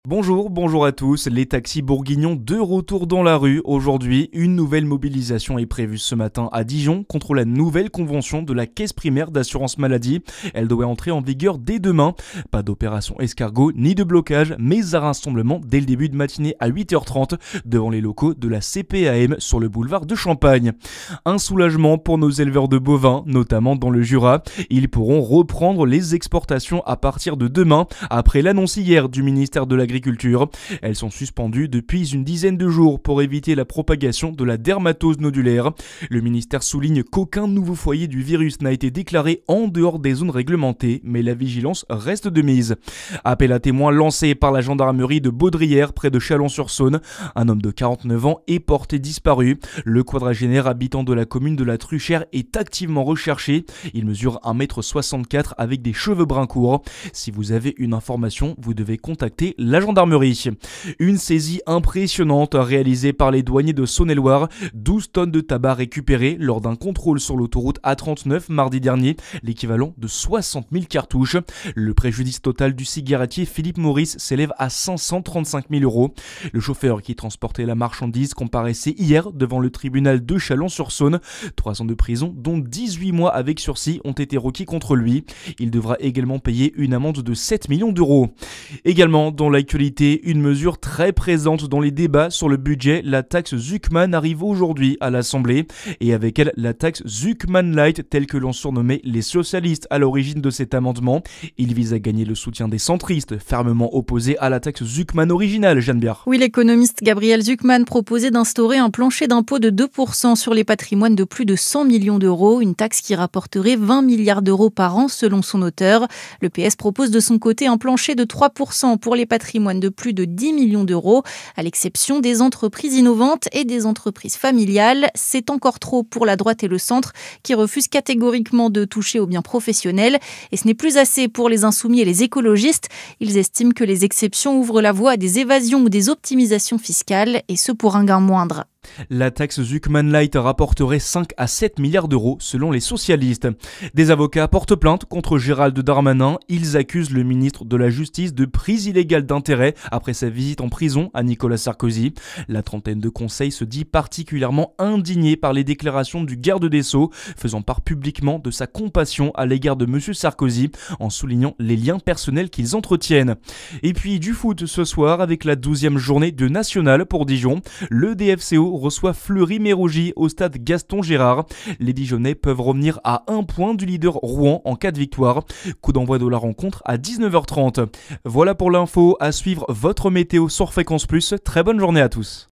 Bonjour à tous. Les taxis bourguignons de retour dans la rue. Aujourd'hui, une nouvelle mobilisation est prévue ce matin à Dijon contre la nouvelle convention de la Caisse primaire d'assurance maladie. Elle doit entrer en vigueur dès demain. Pas d'opération escargot ni de blocage, mais un rassemblement dès le début de matinée à 8h30 devant les locaux de la CPAM sur le boulevard de Champagne. Un soulagement pour nos éleveurs de bovins, notamment dans le Jura. Ils pourront reprendre les exportations à partir de demain, après l'annonce hier du ministère de l'Agriculture. Elles sont suspendues depuis une dizaine de jours pour éviter la propagation de la dermatose nodulaire. Le ministère souligne qu'aucun nouveau foyer du virus n'a été déclaré en dehors des zones réglementées, mais la vigilance reste de mise. Appel à témoins lancé par la gendarmerie de Baudrière près de Chalon-sur-Saône. Un homme de 49 ans est porté disparu. Le quadragénaire habitant de la commune de la Truchère est activement recherché. Il mesure 1,64 m avec des cheveux bruns courts. Si vous avez une information, vous devez contacter la gendarmerie. Une saisie impressionnante réalisée par les douaniers de Saône-et-Loire. 12 tonnes de tabac récupérées lors d'un contrôle sur l'autoroute A39 mardi dernier, l'équivalent de 60 000 cartouches. Le préjudice total du cigarettier Philippe Maurice s'élève à 535 000 €. Le chauffeur qui transportait la marchandise comparaissait hier devant le tribunal de Chalon-sur-Saône. 3 ans de prison, dont 18 mois avec sursis, ont été requis contre lui. Il devra également payer une amende de 7 millions d'euros. Également dans l'actualité, une mesure très présente dans les débats sur le budget, la taxe Zuckman arrive aujourd'hui à l'Assemblée et avec elle la taxe Zuckman Light telle que l'ont surnommé les socialistes à l'origine de cet amendement. Il vise à gagner le soutien des centristes, fermement opposés à la taxe Zuckman originale, Jeanne Biard. Oui, l'économiste Gabriel Zuckman proposait d'instaurer un plancher d'impôt de 2% sur les patrimoines de plus de 100 millions d'euros, une taxe qui rapporterait 20 milliards d'euros par an selon son auteur. Le PS propose de son côté un plancher de 3% pour les patrimoines de plus de 10 millions d'euros, à l'exception des entreprises innovantes et des entreprises familiales. C'est encore trop pour la droite et le centre qui refusent catégoriquement de toucher aux biens professionnels. Et ce n'est plus assez pour les insoumis et les écologistes. Ils estiment que les exceptions ouvrent la voie à des évasions ou des optimisations fiscales, et ce pour un gain moindre. La taxe Zuckman Light rapporterait 5 à 7 milliards d'euros selon les socialistes. Des avocats portent plainte contre Gérald Darmanin. Ils accusent le ministre de la Justice de prise illégale d'intérêt après sa visite en prison à Nicolas Sarkozy. La trentaine de conseils se dit particulièrement indignée par les déclarations du garde des Sceaux, faisant part publiquement de sa compassion à l'égard de M. Sarkozy, en soulignant les liens personnels qu'ils entretiennent. Et puis du foot ce soir avec la 12e journée de National pour Dijon. Le DFCO reçoit Fleury-Mérogis au stade Gaston Gérard. Les Dijonnais peuvent revenir à 1 point du leader Rouen en cas de victoire. Coup d'envoi de la rencontre à 19h30. Voilà pour l'info. À suivre votre météo sur Fréquence Plus. Très bonne journée à tous.